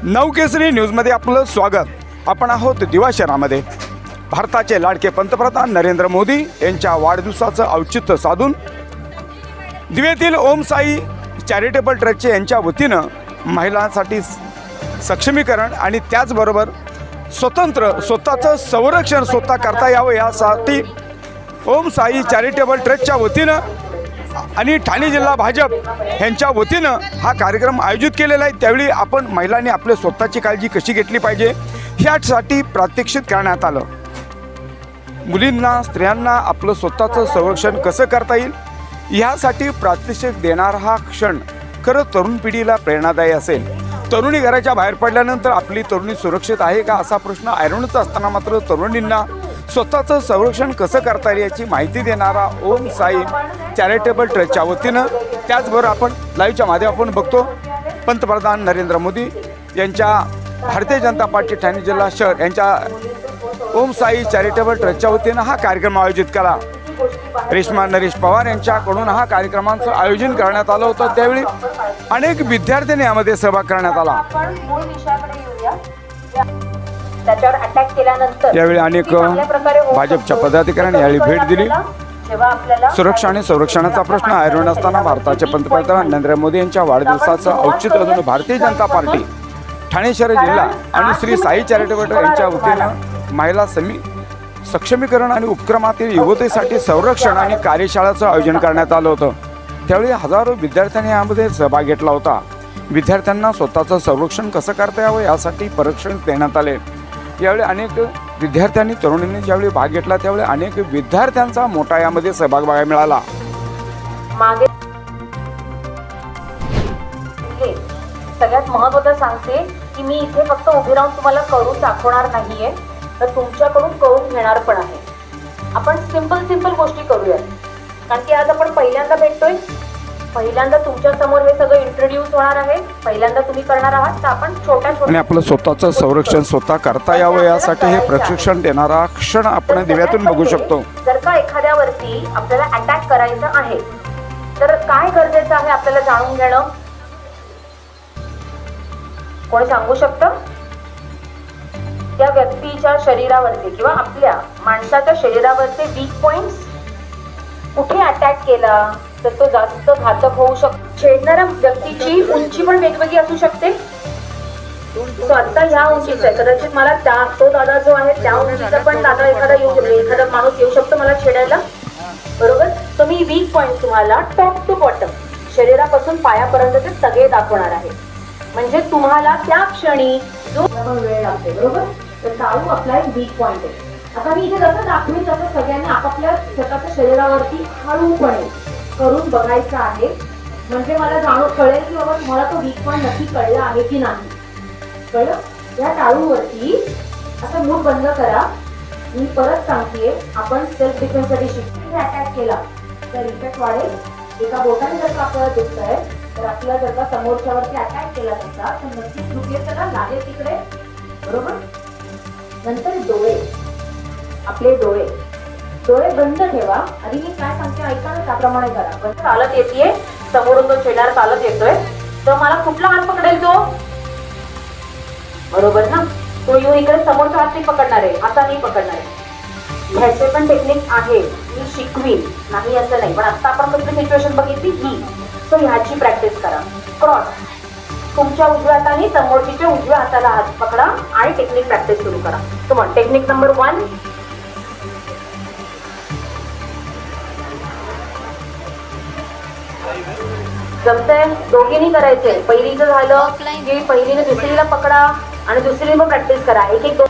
नवकेसरी न्यूजमध्ये आपलं स्वागत। आपण आहोत दिवा शहरामध्ये। भारताचे लाडके पंतप्रधान नरेंद्र मोदी यांच्या वाढदिवसाचं औचित्य साधून दिवेतील ओम साई चॅरिटेबल ट्रस्टचे यांच्या वतीनं महिलांसाठी सक्षमीकरण आणि त्याचबरोबर स्वतःचं संरक्षण स्वतः करता यावं यासाठी ओम साई चॅरिटेबल ट्रस्टच्या वतीनं आणि ठाणे जिल्हा भाजप यांच्या वतीनं हा कार्यक्रम आयोजित केलेला आहे। त्यावेळी आपण महिलांनी आपले स्वतःची काळजी कशी घेतली पाहिजे यासाठी प्रात्यक्षिक करण्यात आलं। मुलींना स्त्रियांना आपलं स्वतःचं संरक्षण कसं करता येईल यासाठी प्रात्यक्षिक देणारा हा क्षण खरं तरुण पिढीला प्रेरणादायी असेल। तरुणी घराच्या बाहेर पडल्यानंतर आपली तरुणी सुरक्षित आहे का असा प्रश्न ऐरणीच असताना मात्र तरुणींना स्वतःचं संरक्षण कसं करता येईल याची माहिती देणारा ओम साई चॅरिटेबल ट्रस्टच्या वतीनं त्याचबरोबर आपण लाईव्हच्या माध्यमातून बघतो पंतप्रधान नरेंद्र मोदी यांच्या भारतीय जनता पार्टी ठाणे जिल्हा शहर यांच्या ओम साई चॅरिटेबल ट्रस्टच्या वतीनं हा कार्यक्रम आयोजित केला। रेश्मा नरेश पवार यांच्याकडून हा कार्यक्रमांचं आयोजन करण्यात आलं होतं। त्यावेळी अनेक विद्यार्थ्यांनी यामध्ये सहभाग करण्यात आला। यावेळी अनेक भाजपच्या पदाधिकाऱ्यांनी यावेळी भेट दिली। सुरक्षा आणि संरक्षणाचा प्रश्न ऐरणीत असताना भारताचे पंतप्रधान नरेंद्र मोदी यांच्या वाढदिवसाचं औचित्य साधून भारतीय जनता पार्टी ठाणे शहर जिल्हा आणि श्री साई चॅरिटेबल ट्रस्ट यांच्या वतीनं महिला सक्षमीकरण आणि उपक्रमातील युवतीसाठी संरक्षण आणि कार्यशाळेचं आयोजन करण्यात आलं होतं। त्यावेळी हजारो विद्यार्थ्यांनी यामध्ये सहभाग घेतला होता। विद्यार्थ्यांना स्वतःचं संरक्षण कसं करता यावं यासाठी प्रशिक्षण देण्यात आले। यावेळी अनेक विद्यार्थ्यांनी तरुणींनी ज्यावेळी भाग घेतला त्यावेळी अनेक विद्यार्थ्यांचा मोठा यामध्ये सहभाग बघायला मिळाला। सगळ्यात महत्त्वाचं सांगते की मी इथे फक्त उभी राहून तुम्हाला करून दाखवणार नाहीये, तर तुमच्याकडून करून घेणार पण आहे। आपण सिंपल गोष्टी करूयात, कारण की आज आपण पहिल्यांदा भेटतोय, पहिल्यांदा तुमच्या समोर हे सगळं इंट्रोड्यूस होणार आहे, पहिल्यांदा तुम्ही करणार आहात। तर आपण छोट्या आणि आपलं स्वतःचं संरक्षण स्वतः करता यावं यासाठी हे प्रशिक्षण देणारा क्षण आपण दिव्यातून बघू शकतो। जर का एखाद्यावरती आपल्याला अटॅक करायचं आहे तर काय गरजेचं आहे आपल्याला जाणून घेणं, कोणी सांगू शकतं? त्या व्यक्तीच्या शरीरावरती किंवा आपल्या माणसाच्या शरीरावरचे वीक पॉइंट्स, कुठे अटॅक केला तर तो जास्त घातक होऊ शकतो। छेडणाऱ्या व्यक्तीची उंची पण वेगवेगळी असू शकते। तो आता ह्या उंचीचा आहे, कदाचित मला तो दादा जो आहे त्या उंचीचा पण दादा एखादा माणूस येऊ शकतो मला छेडायला, बरोबर? तर मी वीक पॉइंट तुम्हाला टॉप टू बॉटम शरीरापासून पायापर्यंतचे सगळे दाखवणार आहे, म्हणजे तुम्हाला त्या क्षणी जो वेळ लागते, बरोबर? तर टाळू आपला एक वीक पॉइंट आहे। आता मी इथे जसं दाखवेन तसं सगळ्यांनी आपापल्या स्वतःच्या शरीरावरती हळूपणे करून बघायचं आहे, म्हणजे मला कळेल की बाबा तुम्हाला तो वीक पॉइंट नक्की कळला आहे की नाही। कळलं? या टाळूवरती आता मूठ बंद करा। मी परत सांगते, आपण सेल्फ डिफेन्ससाठी शिकतो। अटॅक केला तर इफेक्ट वाढेल। एका बोटाने जर का आपल्याला दिसत आहे तर आपल्याला जर का समोरच्यावरती अटॅक केला त्याचा तर नक्कीच दुखले त्याला लागेल तिकडे, बरोबर? नंतर डोळे, आपले डोळे बंद ठेवा। आणि मी काय सांगते ऐका ना, त्याप्रमाणे करा। चालत येते समोरून तो छेडणार चालत येतोय तर मला कुठला हात पकडेल तो, बरोबर ना? तो येऊन इकडे समोरचा हात नाही पकडणार आहे, आता नाही पकडणार आहे। ह्याचे पण टेक्निक आहे, मी शिकवीन, नाही असं नाही, पण आता आपण कसली सिच्युएशन बघितली ही, सो ह्याची प्रॅक्टिस करा। क्रॉस, तुमच्या उजव्या हाताने समोरच्या उजव्या हाताला हात पकडा आणि टेक्निक प्रॅक्टिस सुरू करा। तुम्हाला टेक्निक नंबर 1, जमतंय? दोघींनी करायचंय। पहिलीचं झालं की पहिलीने दुसरीला पकडा आणि दुसरीने पण प्रॅक्टिस करा, एक एक दोन।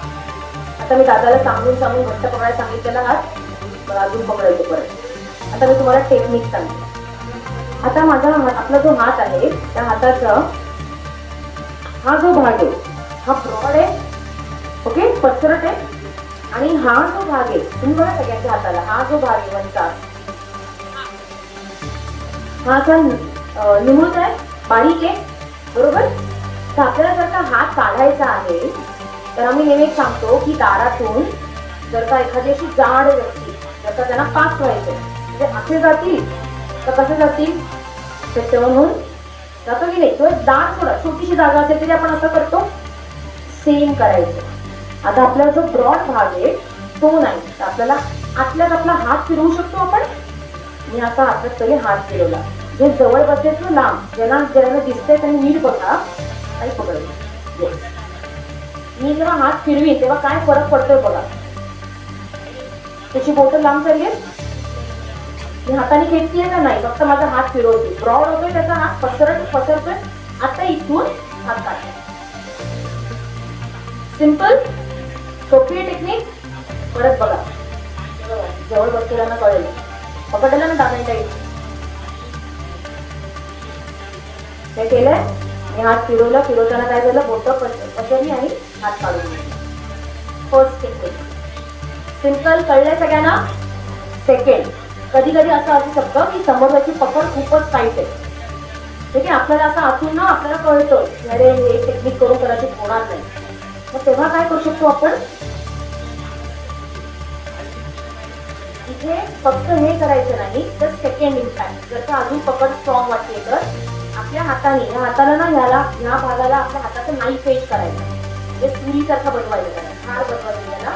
आता मी दादाला सांगून घट्ट पकडायला सांगितलेला हात अजून पकडायचं परत। आता मी तुम्हाला टेक्निक सांगते। आता माझा आपला जो हात आहे त्या हाताचा हा जो भाग आहे हा ब्रॉड आहे, ओके, पसरट आहे, आणि हा जो भाग आहे तुम्ही बघा सगळ्यांच्या हाताला हा जो भाग आहे वरचा हा असा निमुळत आहे, बारीक आहे, बरोबर? तर आपल्याला जर का हात काढायचा आहे तर आम्ही नेहमी सांगतो की दारातून जर का एखादी अशी जाड व्यक्ती जर का त्यांना पास व्हायचे म्हणजे असे जातील तर कसे जातील, ते म्हणून जातो की नाही? तो एक दार थोडा छोटीशी जागा असेल तरी आपण असं करतो, सेम करायचं. आता आपला जो ब्रॉड भाग आहे तो नाही, तर आपल्याला आतल्यात आपला हात फिरवू शकतो आपण. मी असा आतल्यात तरी हात फिरवला, जे जवळ बसायचं लांब, ज्यांना ज्यांना दिसतंय त्यांनी नीट बघा, काही पकडलं. मी जेव्हा हात फिरवी तेव्हा काय फरक पडतोय बघा. त्याची बोटं लांब चालली, मी हाताने खेचतीये का नाही, फक्त माझा हात फिरवते. ब्रॉड होतोय त्याचा हात पसरतोय. आता इथून हात काढतो. सिंपल, सोपी टेक्निक. परत बघा, जवळ बसलेल्यांना कळेल. पकडलं ना दादा काही काय केलंय. मी हात फिरवताना काय झालं, बोटं पसरली आणि हात काढून. फर्स्ट टेक्निक सिंपल, कळलंय सगळ्यांना. सेकंड, कधी कधी असं असू शकतं की समोरची पकड खूपच टाईट आहे. ठीक आहे, आपल्याला असं असून ना आपल्याला कळतं की अरे हे टेक्निक करून कदाचित होणार नाही. मग तेव्हा काय करू शकतो आपण, इथे फक्त हे करायचं नाही, तर सेकंड इम्पॅक्ट. जर का अजून पकड स्ट्रॉंग वाटली तर आपल्या हाताने, या हाताला ना ह्या भागाला आपल्या हाताचं नाईफ एज करायचं, म्हणजे सुरीसारखा बनवायचं. त्याला हार बनवायचं, त्याला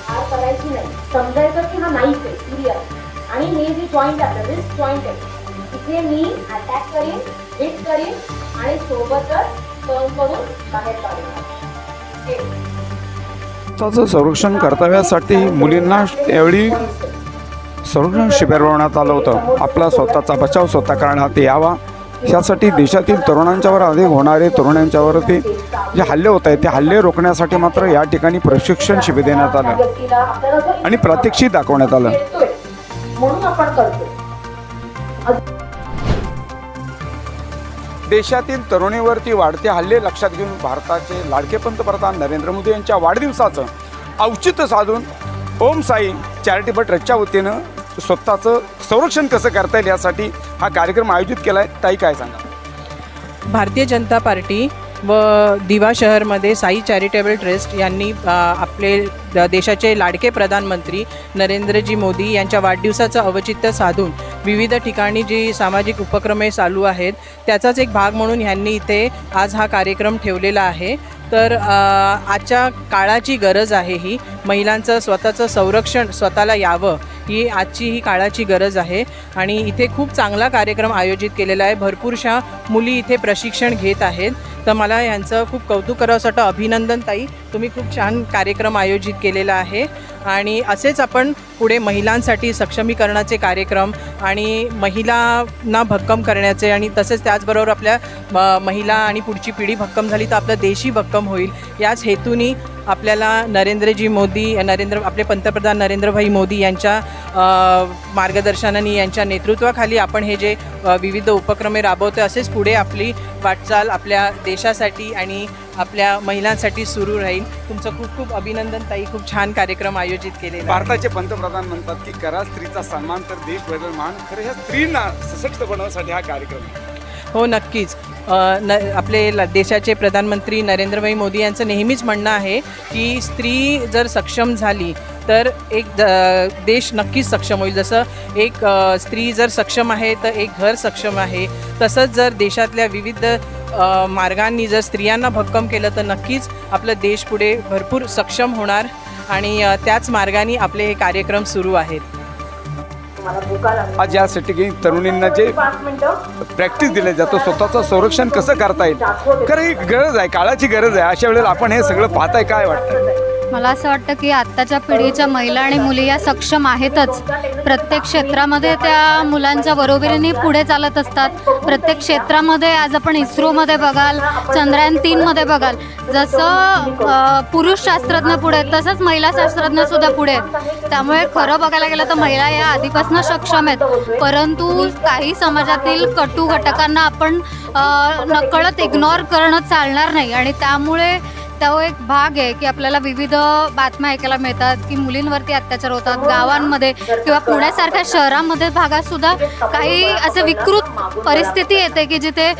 हार करायची नाही. समजायचं की हा नाईफ आहे, सुरी आहे. आणि हे जे जॉईंट आहे आपलं, रिस्ट जॉईंट आहे, तिथे मी अटॅक करीन, हिट करीन आणि सोबतच टर्न करून बाहेर काढून. स्वतःचं संरक्षण कर्तव्यासाठी मुलींना यावेळी संरक्षण शिबिर भरवण्यात आलं होतं. आपला स्वतःचा बचाव स्वतः करण्यात यावा यासाठी देशातील तरुणांच्यावर अधिक होणारे तरुणांच्यावरती जे हल्ले होत आहेत ते हल्ले रोखण्यासाठी मात्र या ठिकाणी प्रशिक्षण शिबिर देण्यात आलं आणि प्रात्यक्षिक दाखवण्यात आलं. म्हणून आपण करतो. देशातील तरुणीवरती वाढते हल्ले लक्षात घेऊन भारताचे लाडके पंतप्रधान नरेंद्र मोदी यांच्या वाढदिवसाचं औचित्य साधून ओम साई चॅरिटेबल ट्रस्टच्या वतीनं स्वतःचं संरक्षण कसं करता येईल यासाठी हा कार्यक्रम आयोजित केला आहे. ताई काय सांगा. भारतीय जनता पार्टी व दिवा शहरमध्ये साई चॅरिटेबल ट्रस्ट यांनी आपले देशाचे लाडके प्रधानमंत्री नरेंद्रजी मोदी यांच्या वाढदिवसाचं औचित्य साधून विविध ठिकाणी जी सामाजिक उपक्रमे चालू आहेत त्याचाच एक भाग म्हणून ह्यांनी इथे आज हा कार्यक्रम ठेवलेला आहे. तर आजच्या काळाची गरज आहे ही. महिलांचं स्वतःचं संरक्षण स्वतःला यावं ही आजची ही काळाची गरज आहे आणि इथे खूप चांगला कार्यक्रम आयोजित केलेला आहे. भरपूरशा मुली इथे प्रशिक्षण घेत आहेत. तर मला यांचं खूप कौतुक करावंसं वाटतं. अभिनंदन ताई, तुम्ही खूप छान कार्यक्रम आयोजित केलेला आहे आणि असेच आपण पुढे महिलांसाठी सक्षमीकरणाचे कार्यक्रम आणि महिलांना भक्कम करण्याचे आणि तसेच त्याचबरोबर आपल्या महिला आणि पुढची पिढी भक्कम झाली तर आपला देशही भक्कम होईल याच हेतूने आपल्याला नरेंद्रजी मोदी आपले पंतप्रधान नरेंद्रभाई मोदी यांच्या मार्गदर्शनाने यांच्या नेतृत्वाखाली आपण हे जे विविध उपक्रमे राबवतो असेच पुढे आपली वाटचाल आपल्या देशासाठी आणि आपल्या महिलांसाठी सुरू राहील. तुमचं खूप खूप अभिनंदन ताई, खूप छान कार्यक्रम आयोजित केले. भारताचे पंतप्रधान म्हणतात की करा स्त्रीचा सन्मान तर देश बदल मान. खरं ह्या स्त्रींना सशक्त बनवण्यासाठी हा कार्यक्रम आहे. हो नक्कीच. आपले देशाचे प्रधानमंत्री नरेंद्रभाई मोदी यांचं नेहमीच म्हणणं आहे की स्त्री जर सक्षम झाली तर एक देश नक्कीच सक्षम होईल. जसं एक स्त्री जर सक्षम आहे तर एक घर सक्षम आहे, तसंच जर देशातल्या विविध मार्गांनी जर स्त्रियांना भक्कम केलं तर नक्कीच आपला देश पुढे भरपूर सक्षम होणार आणि त्याच मार्गाने आपले हे कार्यक्रम सुरू आहेत. आज यासाठी की तरुणींना जे प्रॅक्टिस दिले जातं स्वतःचं संरक्षण कसं करता येईल, खरं ही गरज आहे, काळाची गरज आहे. अशा वेळेला आपण हे सगळं पाहताय, काय वाटतं? मला असं वाटतं की आत्ताच्या पिढीच्या महिला आणि मुली या सक्षम आहेतच. प्रत्येक क्षेत्रामध्ये त्या मुलांच्या बरोबरीने पुढे चालत असतात. प्रत्येक क्षेत्रामध्ये आज आपण इस्रोमध्ये बघाल, चंद्रयान 3मध्ये बघाल, जसं पुरुष शास्त्रज्ञ पुढे तसंच महिला शास्त्रज्ञ सुद्धा पुढे. त्यामुळे खरं बघायला गेलं तर महिला या आधीपासून सक्षम आहेत. परंतु काही समाजातील कटू घटकांना आपण नकळत इग्नोर करणं चालणार नाही आणि त्यामुळे तो एक भाग आहे की आपल्याला विविध बातम्या ऐकायला मिळतात की मुलींवरती अत्याचार होतात गावांमध्ये किंवा पुण्यासारख्या शहरामध्ये भागात सुद्धा काही असे विकृत परिस्थिती येते की जिथे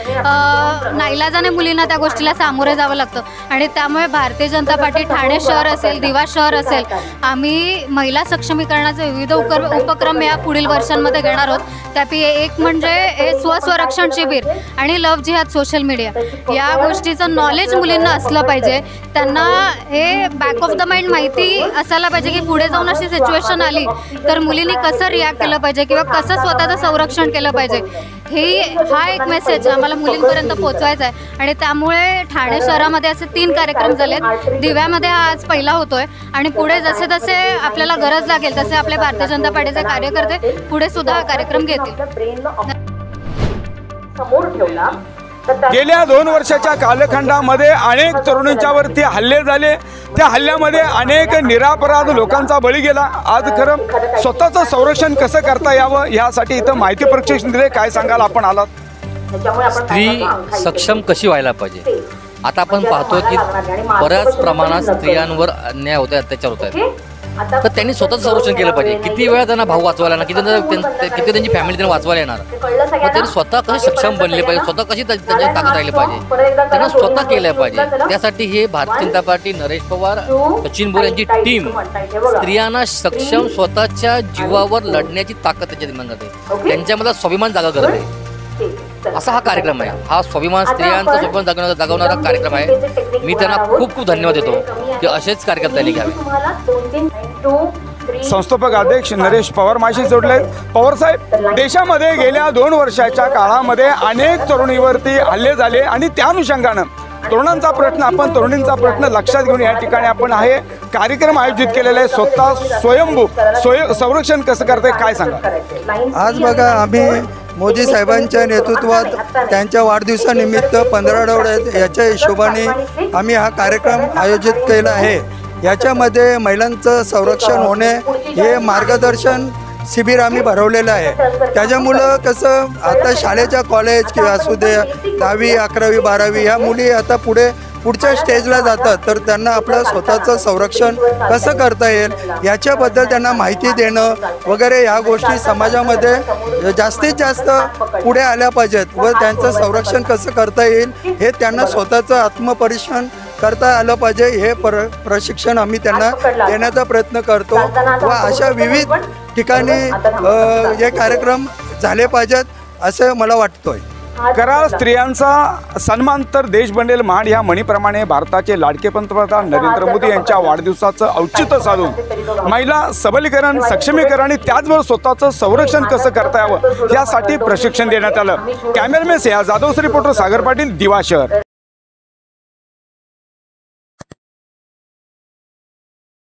नाईलाजाने मुलींना त्या गोष्टीला सामोरे जावं लागतं. आणि त्यामुळे भारतीय जनता पार्टी ठाणे शहर असेल, दिवा शहर असेल, आम्ही महिला सक्षमीकरणाचे विविध उपक्रम या पुढील वर्षांमध्ये घेणार आहोत. त्यापैकी एक म्हणजे हे स्वसंरक्षण शिबिर आणि लव्ह जिहाद सोशल मीडिया या गोष्टीचं नॉलेज मुलींना असलं पाहिजे त्यांना हे बॅक ऑफ द माइंड माहिती असायला पाहिजे की पुढे जाऊन अशी सिच्युएशन आली तर मुलींनी कसं रिॲक्ट केलं पाहिजे किंवा कसं स्वतःचं संरक्षण केलं पाहिजे. हा एक मेसेज आम्हाला मुलींपर्यंत पोहोचवायचा आहे आणि त्यामुळे ठाणे शहरामध्ये असे 3 कार्यक्रम झालेत. दिव्यामध्ये हा आज पहिला होतोय आणि पुढे जसे जसे आपल्याला गरज लागेल तसे आपले भारतीय जनता पार्टीचे कार्यकर्ते पुढे सुद्धा हा कार्यक्रम घेतील. समोर ठेवला तर त्या- गेल्या 2 वर्षाच्या कालखंडामध्ये अनेक तरुणींच्यावरती हल्ले झाले. त्या हल्ल्यामध्ये अनेक निरापराध लोकांचा बळी गेला. आज खरं स्वतःचं संरक्षण कसं करता यावं यासाठी इथं माहिती प्रशिक्षण दिले. काय सांगाल आपण आलात? त्याच्यामुळे आपण स्त्री काय करतो? सक्षम कशी व्हायला पाहिजे. आता आपण पाहतो की बऱ्याच प्रमाणात स्त्रियांवर अन्याय होत आहे, अत्याचार होत आहेत. आता तर त्यांनी स्वतःच संरक्षण केलं पाहिजे. किती वेळा त्यांना भाऊ वाचवायला येणार, किती त्यांची फॅमिली त्यांना वाचवायला येणार. मग त्यांनी स्वतः कसे सक्षम बनले पाहिजे, स्वतः कशी त्यांची ताकद राहिली पाहिजे, त्यांना स्वतः केलं पाहिजे. त्यासाठी हे भारतीय जनता पार्टी, नरेश पवार, सचिन बोर यांची टीम स्त्रियांना सक्षम स्वतःच्या जीवावर लढण्याची ताकद त्यांच्या निर्माण करते. त्यांच्यामध्ये स्वाभिमान जागा करते. असा हा कार्यक्रम आहे. हा स्वाभिमान, स्त्रियांचा स्वाभिमान जागवणारा कार्यक्रम आहे. मी त्यांना खूप खूप धन्यवाद देतो की असेच कार्यक्रम त्यांनी घ्यावे. संस्थापक अध्यक्ष नरेश पवार माझ्याशी जोडले. पवार साहेब, देशामध्ये गेल्या 2 वर्षाच्या काळामध्ये अनेक तरुणीवरती हल्ले झाले आणि त्या अनुषंगानं तरुणांचा प्रश्न, आपण तरुणींचा प्रश्न लक्षात घेऊन या ठिकाणी आपण आहे कार्यक्रम आयोजित केलेला आहे. स्वतः स्वयंभू संरक्षण कसं करते काय सांगा? आज बघा, आम्ही मोदी साहेबांच्या नेतृत्वात त्यांच्या वाढदिवसानिमित्त 15 आठवड्यात याच्या हिशोबाने आम्ही हा कार्यक्रम आयोजित केला आहे. याच्यामध्ये महिलांचं संरक्षण होणे हे मार्गदर्शन शिबिर आम्ही भरवलेलं आहे. त्याच्यामुळं कसं आता शाळेच्या कॉलेज किंवा असू दे 10वी 11वी 12वी ह्या मुली आता पुढच्या स्टेजला जातात, तर त्यांना आपलं स्वतःचं संरक्षण कसं करता येईल याच्याबद्दल त्यांना माहिती देणं वगैरे ह्या गोष्टी समाजामध्ये जास्तीत जास्त पुढे आल्या पाहिजेत व त्यांचं संरक्षण कसं करता येईल हे त्यांना स्वतःचं आत्मपरीक्षण करता आलं पाहिजे. हे प्रशिक्षण आम्ही त्यांना देण्याचा प्रयत्न करतो व अशा विविध ठिकाणी हे कार्यक्रम झाले पाहिजेत असं मला वाटतंय. करा स्त्रियांचा सन्मान तर देश बनेल महान ह्या म्हणीप्रमाणे भारताचे लाडके पंतप्रधान नरेंद्र मोदी यांच्या वाढदिवसाचं औचित्य साधून महिला सबलीकरण, सक्षमीकरण आणि त्याचबरोबर स्वतःचं संरक्षण कसं करता यावं यासाठी प्रशिक्षण देण्यात आलं. कॅमेरामॅन सेहा जाधवचा रिपोर्टर सागर पाटील, दिवा शहर.